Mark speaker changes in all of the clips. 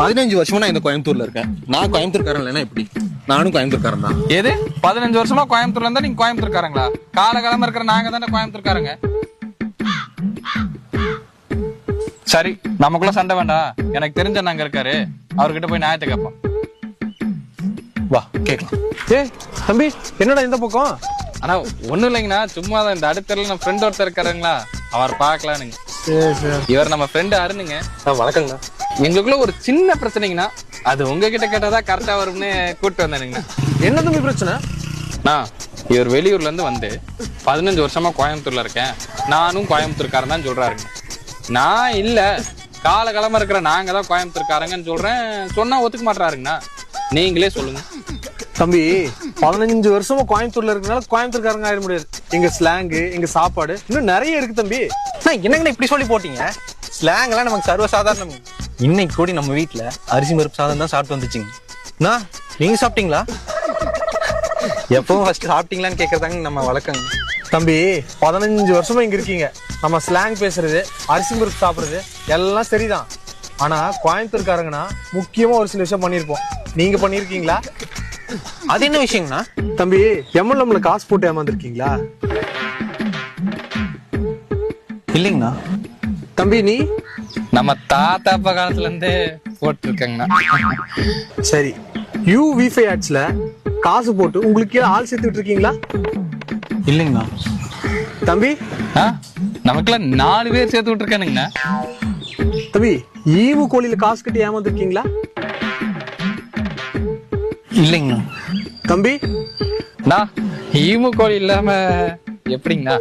Speaker 1: 15 வருஷமா நான் இந்த கோயம்புத்தூர்ல இருக்கேன். நான் கோயம்புத்தூர்காரன் இல்லைன்னா எப்படி? நானும் கோயம்புத்தூர்காரன் தான்.
Speaker 2: எது 15 வருஷமா கோயம்புத்தூர்ல இருந்தா நீங்க கோயம்புத்தூர்காரங்களா? காலகாலமா இருக்கிற நாங்க தானே கோயம்புத்தூர்காரங்க. சரி, நமக்குள்ள சண்டை வேண்டாம். எனக்கு தெரிஞ்ச நாங்க இருக்காரு, அவர்கிட்ட போய் நியாயத்தை கேட்போம்.
Speaker 1: வா கேட்கலாம்.
Speaker 3: ஏய் தம்பி, என்னடா இந்த பக்கம்?
Speaker 2: ஆனா ஒண்ணும் இல்லைங்கண்ணா, சும்மா தான் இந்த அடுத்த நம்ம ஃப்ரெண்ட் ஒருத்தர் இருக்காருங்களா, அவர் பாக்கலானுங்க. இவர் நம்ம ஃப்ரெண்டு அருணுங்க.
Speaker 1: வணக்கங்கண்ணா.
Speaker 2: எங்களுக்குள்ள ஒரு சின்ன பிரச்சனைங்கண்ணா, அது உங்ககிட்ட கேட்டாதான் கரெக்டா வரும்னு கூப்பிட்டு வந்தேனுங்கண்ணா.
Speaker 3: என்ன தம்பி பிரச்சனை?
Speaker 2: இவர் வெளியூர்ல இருந்து வந்து 15 வருஷமா கோயம்புத்தூர்ல இருக்கேன், நானும் கோயம்புத்தூர்காரன் தான் சொல்றாருங்க. நான் இல்ல, காலகாலமா இருக்கிற நாங்க தான் கோயம்புத்தூர்காரங்கன்னு சொல்றேன். சொன்னா ஒத்துக்க மாட்டாருங்கண்ணா. நீங்களே சொல்லுங்க.
Speaker 3: தம்பி 15 வருஷமா கோயம்புத்தூர்ல இருக்கனால கோயம்புத்தூர்காரங்க ஆயிட முடியாது. எங்க ஸ்லாங்கு, எங்க சாப்பாடு இன்னும் நிறைய இருக்கு தம்பி.
Speaker 1: என்னங்கண்ணா இப்படி சொல்லி போட்டீங்க? ஸ்லாங் எல்லாம் நமக்கு சர்வசாதாரணம். இன்னைக்கு கூட நம்ம வீட்டுல அரிசி பருப்பு சாதம் தான் சாப்பிட்டு வந்துச்சுங்க. நீங்க சாப்பிட்டீங்களா? எப்பவும் ஃபர்ஸ்ட் சாப்பிட்டீங்களான்னு கேக்குறதாங்க நம்ம வழக்கங்க.
Speaker 3: தம்பி 15 வருஷமா இங்க இருக்கீங்க. நம்ம ஸ்லாங் பேசுறது, அரிசி பருப்பு சாப்பிடுறது எல்லாம் சரிதான். ஆனா கோயம்புத்தூர்காரங்கன்னா முக்கியமா ஒரு சில விஷயம் பண்ணிருப்போம். நீங்க பண்ணிருக்கீங்களா?
Speaker 1: அது என்ன விஷயங்கண்ணா?
Speaker 3: தம்பி எம்எல்எம்ல காசு போட்டு ஏமாந்துருக்கீங்களா?
Speaker 1: இல்லைங்கண்ணா.
Speaker 3: தம்பி நீ?
Speaker 2: நம்ம தாத்தா அப்பா காலத்துல இருந்தே போட்டு இருக்கேங்கண்ணா.
Speaker 3: சரி, வி5 ஆட்ஸ்ல காசு போட்டு உங்களுக்கு ஆள் சேர்த்துட்டு இருக்கீங்களா?
Speaker 1: இல்லைங்கண்ணா.
Speaker 3: தம்பி
Speaker 2: நமக்குலாம் 4 பேர் சேர்த்து விட்டுருக்கானுங்கண்ணா.
Speaker 3: தம்பி ஈவு கோழியில காசு கட்டி ஏமாந்துருக்கீங்களா?
Speaker 1: இல்லைங்கண்ணா.
Speaker 3: தம்பி
Speaker 2: ஈமு கோழி இல்லாம எப்படிங்கண்ணா?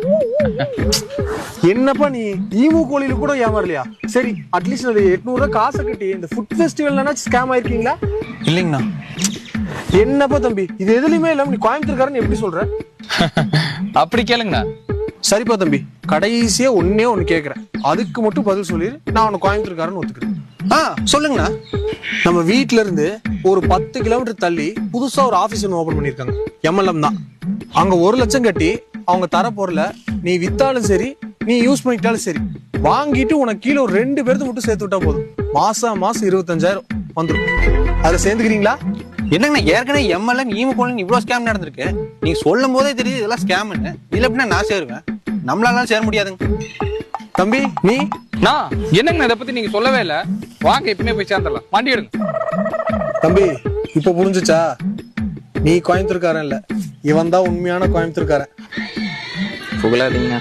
Speaker 3: என்னப்பா நீ ஈமு கோழியில கூட ஏமாறலையா? சரி, அட்லீஸ்ட் 800 காசை கட்டி இந்த ஃபுட் ஃபெஸ்டிவல்னா ஸ்கேம் ஆயிருக்கீங்களா?
Speaker 1: இல்லைங்கண்ணா.
Speaker 3: என்னப்பா தம்பி, இது எதுலயுமே இல்லாம நீ கோயம்புத்தூர்காரன் எப்படி சொல்ற?
Speaker 2: அப்படி கேளுங்கண்ணா.
Speaker 3: சரிப்பா தம்பி, கடைசியா ஒன்னே ஒண்ணு கேக்குறேன், அதுக்கு மட்டும் பதில் சொல்லிடு. நான் உன்னை கோயம்புத்தூர்காரன் ஒத்துக்கிறேன்.
Speaker 1: சொல்லுங்கண்ணா.
Speaker 3: நம்ம வீட்டுல இருந்து ஒரு 10 கிலோமீட்டர் தள்ளி புதுசா ஒரு ஆபீஸ் ஒன்று ஓபன் பண்ணிருக்காங்க. எம்எல்எம் தான். அங்க 1 லட்சம் கட்டி அவங்க தர பொருள நீ வித்தாலும் சரி, நீ யூஸ் பண்ணிட்டாலும் சரி, வாங்கிட்டு உனக்கு கீழே ஒரு 2 பேருக்கு மட்டும் சேர்த்து விட்டா போதும். மாசம் 25,000 வந்துடும். அதுல சேர்ந்துக்கிறீங்களா?
Speaker 1: என்னங்கண்ணா, ஏற்கனவே எம்எல்எம் ஈமு கோழின்னு இவ்வளவு ஸ்கேம் நடந்திருக்கு. நீங்க சொல்லும் போதே தெரியுது இதெல்லாம் ஸ்கேம்னு. இல்ல அப்படின்னா நான் சேருவேன். நம்மளால சேர முடியாதுங்க.
Speaker 3: தம்பி நீ?
Speaker 2: என்னங்கண்ணா இதை பத்தி நீங்க சொல்லவே இல்ல. வாங்க இப்பமே போய் சேர்ந்துடலாம். வண்டி எடுங்க.
Speaker 3: தம்பி இப்ப புரிஞ்சுச்சா? நீ கோயம்புத்தூர்காரன் இல்ல, இவன் தான் உண்மையான கோயம்புத்தூர்காரன்.
Speaker 2: புகழாதீங்க.